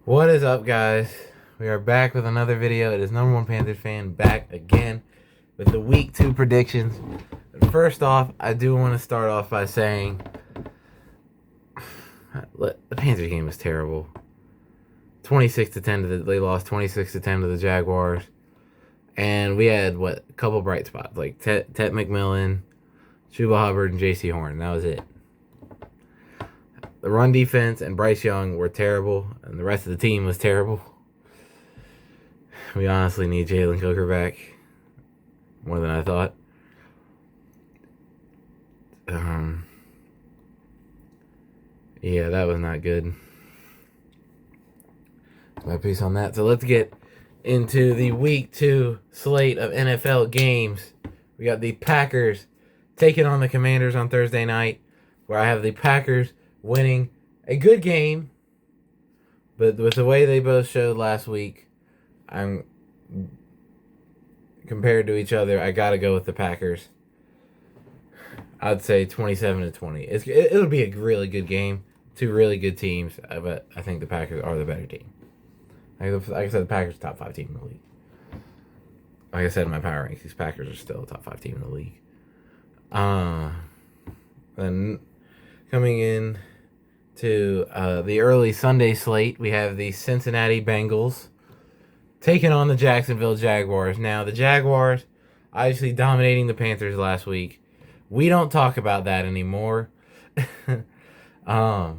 What is up, guys? We are back with another video. It is number one Panthers fan back again with the week 2 predictions. First off, I do want to start off by saying the Panthers game was terrible. 26-10 they lost 26-10 to the Jaguars, and we had a couple bright spots like Tet McMillan, Chuba Hubbard, and J.C. Horn. That was it. The run defense and Bryce Young were terrible, and the rest of the team was terrible. We honestly need Jalen Coker back more than I thought. Yeah, that was not good. My piece on that. So let's get into the week 2 slate of NFL games. We got the Packers taking on the Commanders on Thursday night, where I have the Packers winning a good game, but with the way they both showed last week, I'm compared to each other, I gotta go with the Packers. I'd say 27-20. It'll be a really good game. Two really good teams, but I think the Packers are the better team. Like I said, the Packers are top 5 team in the league. Like I said in my power rankings, these Packers are still a top 5 team in the league. Then coming in to the early Sunday slate, we have the Cincinnati Bengals taking on the Jacksonville Jaguars. Now, the Jaguars obviously dominating the Panthers last week. We don't talk about that anymore. I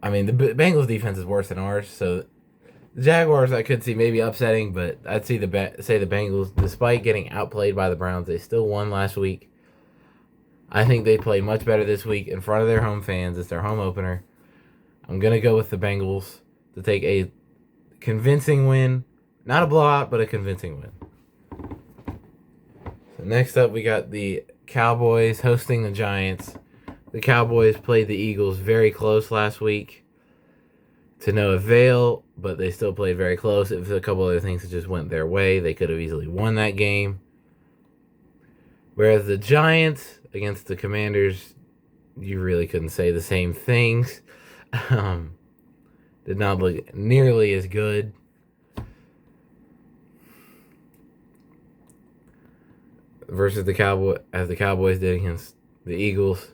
mean, the Bengals defense is worse than ours, so the Jaguars I could see maybe upsetting, but I'd say the Bengals, despite getting outplayed by the Browns, they still won last week. I think they play much better this week in front of their home fans. It's their home opener. I'm going to go with the Bengals to take a convincing win. Not a blowout, but a convincing win. So next up, we got the Cowboys hosting the Giants. The Cowboys played the Eagles very close last week to no avail, but they still played very close. It was a couple other things that just went their way. They could have easily won that game. Whereas the Giants against the Commanders, you really couldn't say the same things. Did not look nearly as good. Versus the Cowboys did against the Eagles.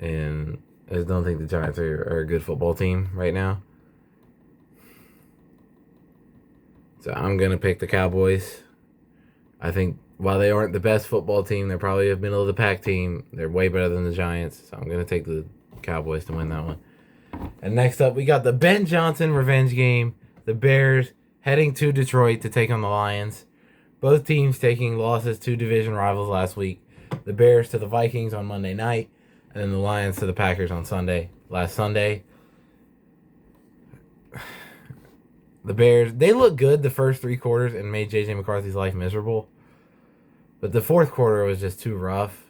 And I just don't think the Giants are a good football team right now. So I'm going to pick the Cowboys. I think while they aren't the best football team, they're probably a middle-of-the-pack team. They're way better than the Giants. So I'm going to take the Cowboys to win that one. And next up, we got the Ben Johnson revenge game. The Bears heading to Detroit to take on the Lions. Both teams taking losses to division rivals last week. The Bears to the Vikings on Monday night, and then the Lions to the Packers on last Sunday. The Bears, they looked good the first 3 quarters and made J.J. McCarthy's life miserable. But the fourth quarter was just too rough.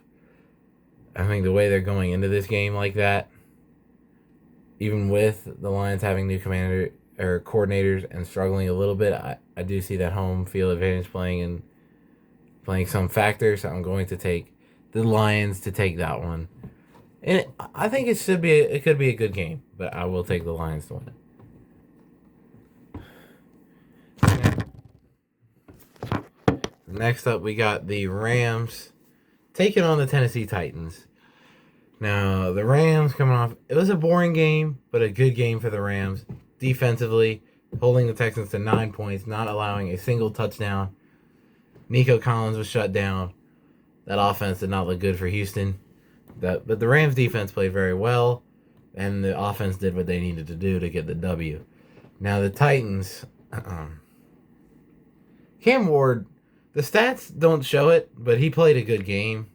I think the way they're going into this game like that, even with the Lions having new coordinators and struggling a little bit, I do see that home field advantage playing some factor. So I'm going to take the Lions to take that one. And I think it could be a good game, but I will take the Lions to win it. Next up, we got the Rams taking on the Tennessee Titans. Now, the Rams coming off, it was a boring game, but a good game for the Rams. Defensively, holding the Texans to 9 points, not allowing a single touchdown. Nico Collins was shut down. That offense did not look good for Houston. But the Rams defense played very well, and the offense did what they needed to do to get the W. Now, the Titans, Cam Ward, the stats don't show it, but he played a good game.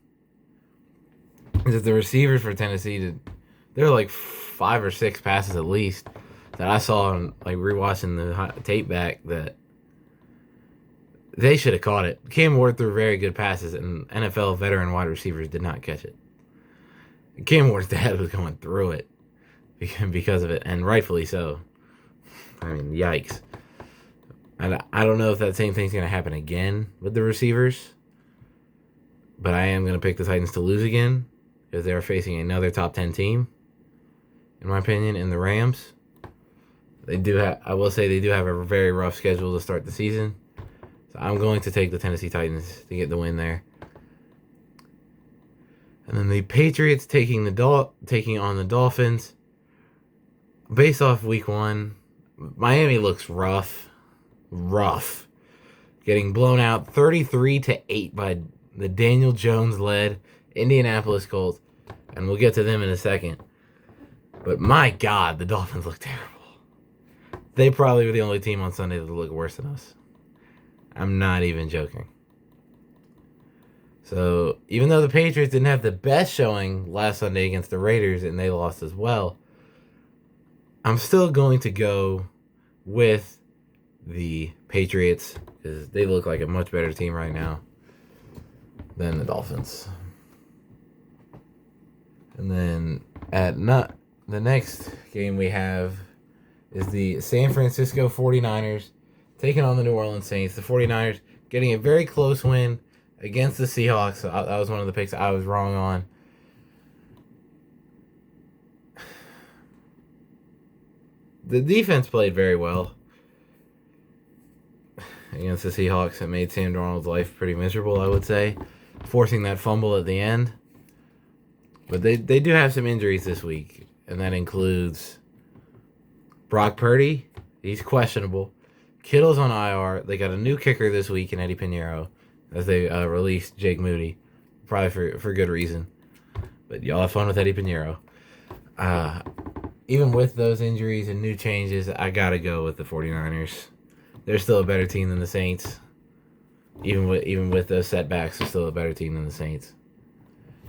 The receivers for Tennessee, there were like 5 or 6 passes at least that I saw on rewatching the tape back that they should have caught it. Cam Ward threw very good passes, and NFL veteran wide receivers did not catch it. Cam Ward's dad was going through it because of it, and rightfully so. I mean, yikes. And I don't know if that same thing's going to happen again with the receivers, but I am going to pick the Titans to lose again because they're facing another top 10 team. in my opinion, in the Rams. I will say they do have a very rough schedule to start the season. So I'm going to take the Tennessee Titans to get the win there. And then the Patriots taking on the Dolphins. Based off week 1, Miami looks rough. Getting blown out 33-8 by the Daniel Jones-led Indianapolis Colts. And we'll get to them in a second. But my God, the Dolphins look terrible. They probably were the only team on Sunday that looked worse than us. I'm not even joking. So, even though the Patriots didn't have the best showing last Sunday against the Raiders and they lost as well, I'm still going to go with the Patriots because they look like a much better team right now than the Dolphins. And then the next game we have is the San Francisco 49ers taking on the New Orleans Saints. The 49ers getting a very close win against the Seahawks. So that was one of the picks I was wrong on. The defense played very well against the Seahawks. It made Sam Darnold's life pretty miserable, I would say, forcing that fumble at the end. But they do have some injuries this week, and that includes Brock Purdy. He's questionable. Kittle's on IR. They got a new kicker this week in Eddie Pinheiro as they released Jake Moody, probably for good reason. But y'all have fun with Eddie Pinheiro. Even with those injuries and new changes, I got to go with the 49ers. They're still a better team than the Saints. Even with those setbacks, they're still a better team than the Saints.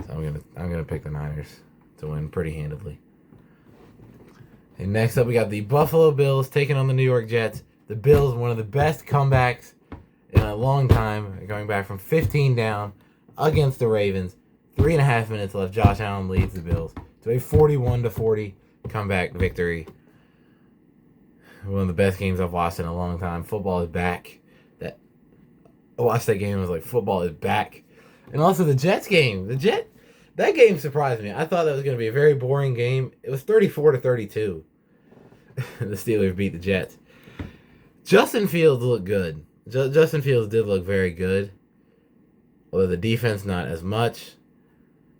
So I'm gonna pick the Niners to win pretty handedly. And next up, we got the Buffalo Bills taking on the New York Jets. The Bills, one of the best comebacks in a long time, going back from 15 down against the Ravens. 3.5 minutes left. Josh Allen leads the Bills to a 41-40 comeback victory. One of the best games I've watched in a long time. Football is back. I watched that game and was like, football is back. And also the Jets game. That game surprised me. I thought that was going to be a very boring game. It was 34-32. The Steelers beat the Jets. Justin Fields looked good. Justin Fields did look very good. Although the defense not as much.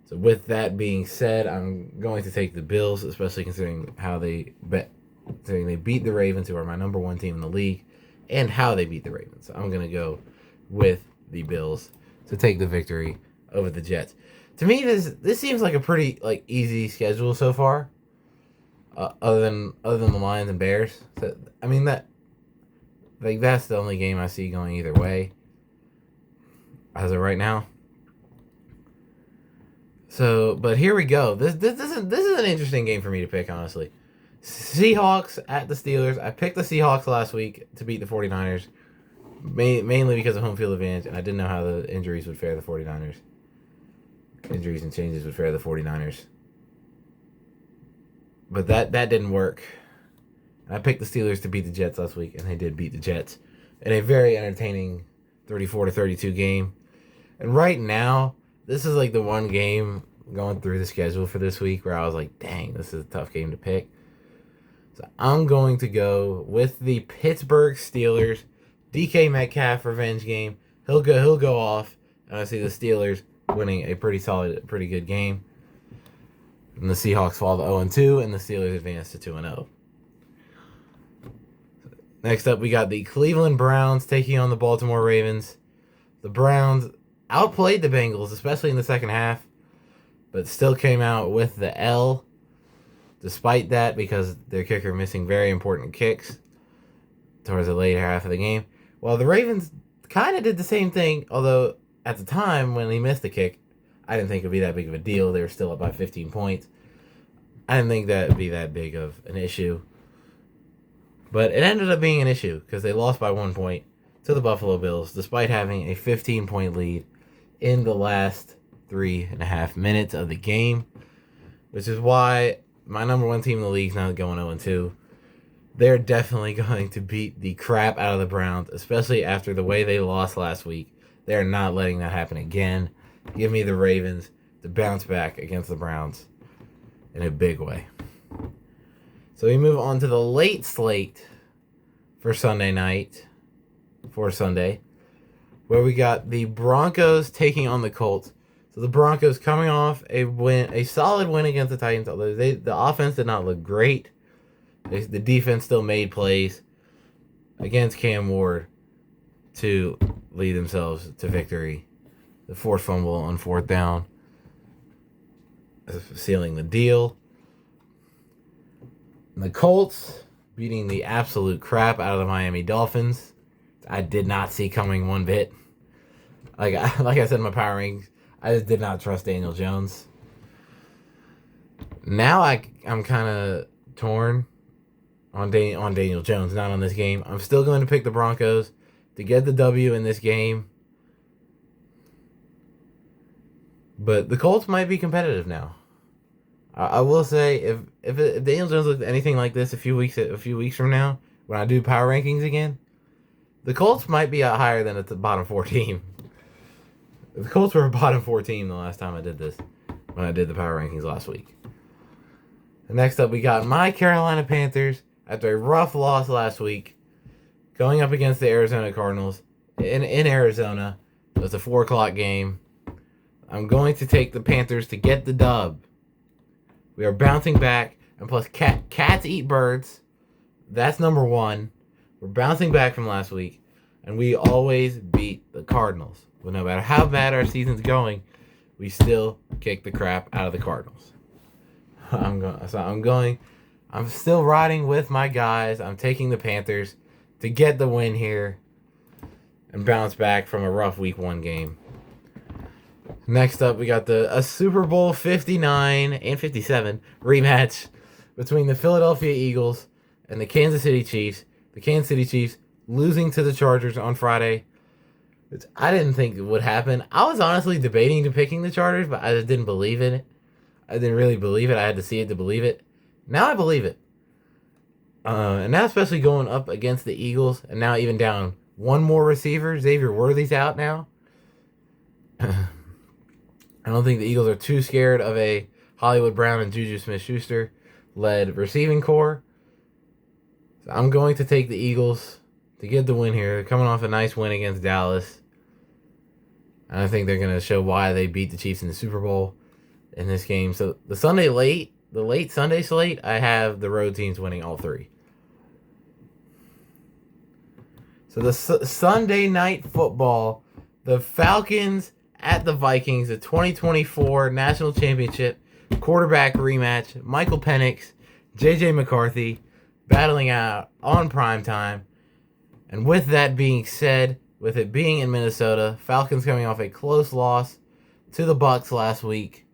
So with that being said, I'm going to take the Bills, especially considering how they beat the Ravens, who are my number 1 team in the league, and how they beat the Ravens. So I'm going to go with the Bills to take the victory over the Jets. To me, this seems like a pretty easy schedule so far. Other than the Lions and Bears. So, I mean that's the only game I see going either way as of right now. So, but here we go. This is an interesting game for me to pick, honestly. Seahawks at the Steelers. I picked the Seahawks last week to beat the 49ers. Mainly because of home field advantage, and I didn't know how the injuries would fare the 49ers. Injuries and changes would fare the 49ers. But that didn't work. I picked the Steelers to beat the Jets last week, and they did beat the Jets in a very entertaining 34-32 game. And right now, this is the one game going through the schedule for this week where I was like, dang, this is a tough game to pick. So I'm going to go with the Pittsburgh Steelers. DK Metcalf revenge game. He'll go off, and I see the Steelers winning a pretty good game. And the Seahawks fall to 0-2, and the Steelers advance to 2-0. Next up, we got the Cleveland Browns taking on the Baltimore Ravens. The Browns outplayed the Bengals, especially in the second half, but still came out with the L. Despite that, because their kicker missing very important kicks towards the later half of the game. Well, the Ravens kind of did the same thing, although at the time when he missed the kick, I didn't think it would be that big of a deal. They were still up by 15 points. I didn't think that would be that big of an issue. But it ended up being an issue because they lost by 1 point to the Buffalo Bills, despite having a 15-point lead in the last 3.5 minutes of the game, which is why my number 1 team in the league is now going 0-2. They're definitely going to beat the crap out of the Browns, especially after the way they lost last week. They're not letting that happen again. Give me the Ravens to bounce back against the Browns in a big way. So we move on to the late slate for Sunday night, for Sunday, where we got the Broncos taking on the Colts. So the Broncos coming off a solid win against the Titans, although the offense did not look great. The defense still made plays against Cam Ward to lead themselves to victory. The forced fumble on fourth down, sealing the deal. And the Colts beating the absolute crap out of the Miami Dolphins. I did not see coming one bit. Like I said in my power rankings, I just did not trust Daniel Jones. Now I'm kind of torn on Daniel Jones, not on this game. I'm still going to pick the Broncos to get the W in this game. But the Colts might be competitive now. I will say, if Daniel Jones looked anything like this a few weeks from now, when I do power rankings again, the Colts might be higher than a bottom 4 team. The Colts were a bottom 4 team the last time I did this, when I did the power rankings last week. And next up, we got my Carolina Panthers after a rough loss last week, going up against the Arizona Cardinals in Arizona. It was a 4 o'clock game. I'm going to take the Panthers to get the dub. We are bouncing back, and plus cats eat birds. That's number 1. We're bouncing back from last week, and we always beat the Cardinals. But no matter how bad our season's going, we still kick the crap out of the Cardinals. I'm still riding with my guys. I'm taking the Panthers to get the win here and bounce back from a rough week 1 game. Next up, we got a Super Bowl 59 and 57 rematch between the Philadelphia Eagles and the Kansas City Chiefs. The Kansas City Chiefs losing to the Chargers on Friday, which I didn't think would happen. I was honestly debating to picking the Chargers, but I just didn't believe in it. I didn't really believe it. I had to see it to believe it. Now I believe it. And now especially going up against the Eagles, and now even down one more receiver. Xavier Worthy's out now. I don't think the Eagles are too scared of a Hollywood Brown and Juju Smith-Schuster led receiving core. So I'm going to take the Eagles to get the win here. They're coming off a nice win against Dallas. And I think they're going to show why they beat the Chiefs in the Super Bowl in this game. So the late Sunday slate, I have the road teams winning all 3. So the Sunday night football, the Falcons at the Vikings, the 2024 National Championship quarterback rematch. Michael Penix, J.J. McCarthy battling out on primetime. And with that being said, with it being in Minnesota, Falcons coming off a close loss to the Bucs last week.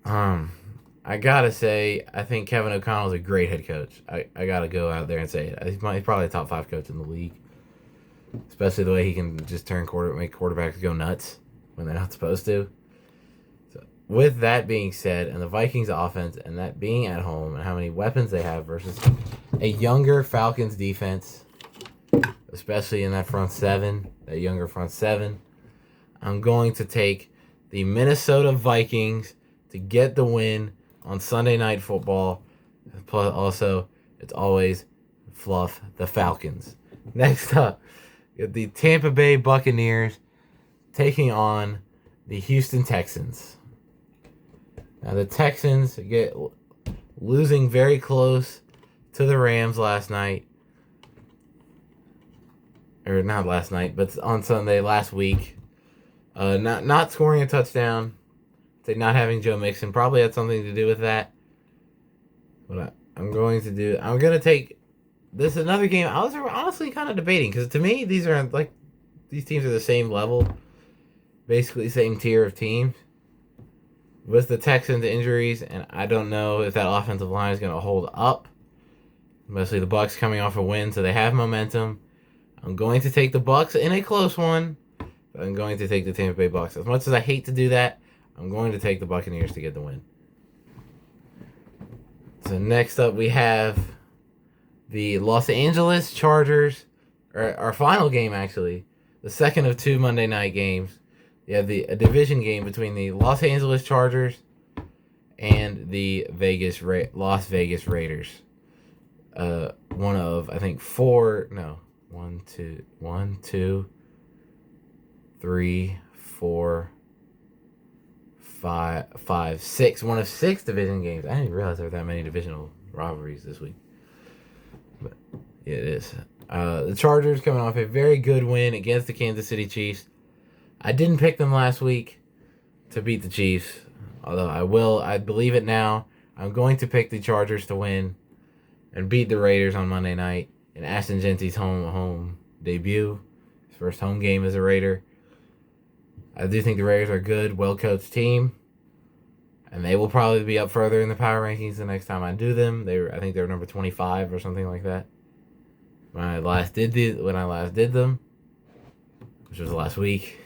I gotta say, I think Kevin O'Connell's a great head coach. I gotta go out there and say it. He's probably a top 5 coach in the league. Especially the way he can just make quarterbacks go nuts when they're not supposed to. So, with that being said, and the Vikings offense, and that being at home, and how many weapons they have versus a younger Falcons defense, especially in that front 7, that younger front 7, I'm going to take the Minnesota Vikings to get the win on Sunday Night Football. Plus, also, it's always fluff the Falcons. Next up, the Tampa Bay Buccaneers taking on the Houston Texans. Now the Texans get losing very close to the Rams last night. Or not last night, but on Sunday last week. Not scoring a touchdown. Not having Joe Mixon probably had something to do with that. But I'm going to take this is another game I was honestly kind of debating, because to me these teams are the same level, basically same tier of teams. With the Texans injuries, and I don't know if that offensive line is going to hold up. Especially the Bucs coming off a win, so they have momentum. I'm going to take the Bucs in a close one, but I'm going to take the Tampa Bay Bucs. As much as I hate to do that, I'm going to take the Buccaneers to get the win. So next up we have the Los Angeles Chargers, or our final game actually, the second of 2 Monday night games. You have a division game between the Los Angeles Chargers and the Las Vegas Raiders. One of, I think, four. No, one, two, three, four, five, six. One of six division games. I didn't even realize there were that many divisional rivalries this week. But yeah, it is. The Chargers coming off a very good win against the Kansas City Chiefs. I didn't pick them last week to beat the Chiefs, although I believe it now. I'm going to pick the Chargers to win and beat the Raiders on Monday night in Ashton Genty's home debut. His first home game as a Raider. I do think the Raiders are a good, well-coached team, and they will probably be up further in the power rankings the next time I do them. I think they were number 25 or something like that when I last did them, which was last week.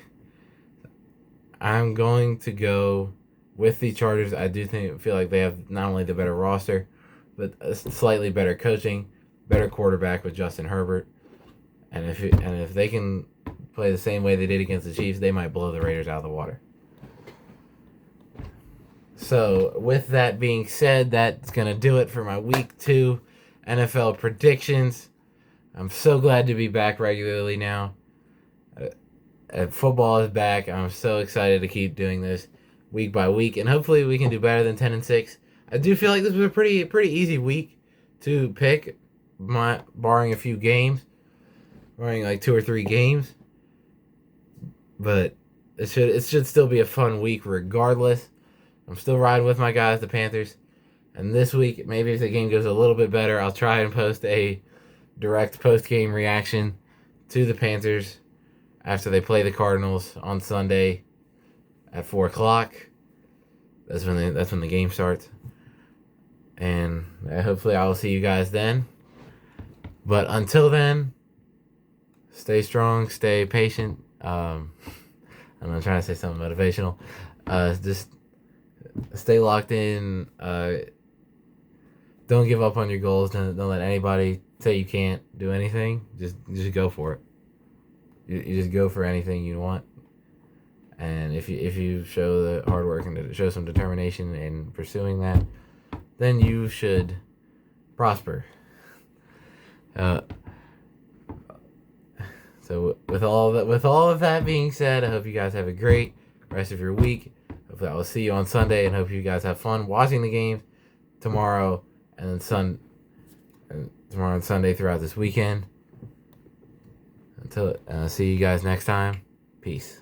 I'm going to go with the Chargers. I do feel like they have not only the better roster, but a slightly better coaching, better quarterback with Justin Herbert, and if they can play the same way they did against the Chiefs, they might blow the Raiders out of the water. So, with that being said, that's going to do it for my Week 2 NFL predictions. I'm so glad to be back regularly now. Football is back. I'm so excited to keep doing this week by week, and hopefully we can do better than 10-6. I do feel like this was a pretty easy week to pick, barring a few games, barring like 2 or 3 games. But it should still be a fun week regardless. I'm still riding with my guys, the Panthers. And this week, maybe if the game goes a little bit better, I'll try and post a direct post-game reaction to the Panthers after they play the Cardinals on Sunday at 4 o'clock. That's when the game starts. And hopefully I will see you guys then. But until then, stay strong, stay patient. I'm not trying to say something motivational. Just stay locked in. Don't give up on your goals. Don't let anybody say you can't do anything. Just go for it. You just go for anything you want. And if you show the hard work and show some determination in pursuing that, then you should prosper. So with all of that being said, I hope you guys have a great rest of your week. Hopefully I will see you on Sunday, and hope you guys have fun watching the games tomorrow and tomorrow and Sunday throughout this weekend. Until see you guys next time. Peace.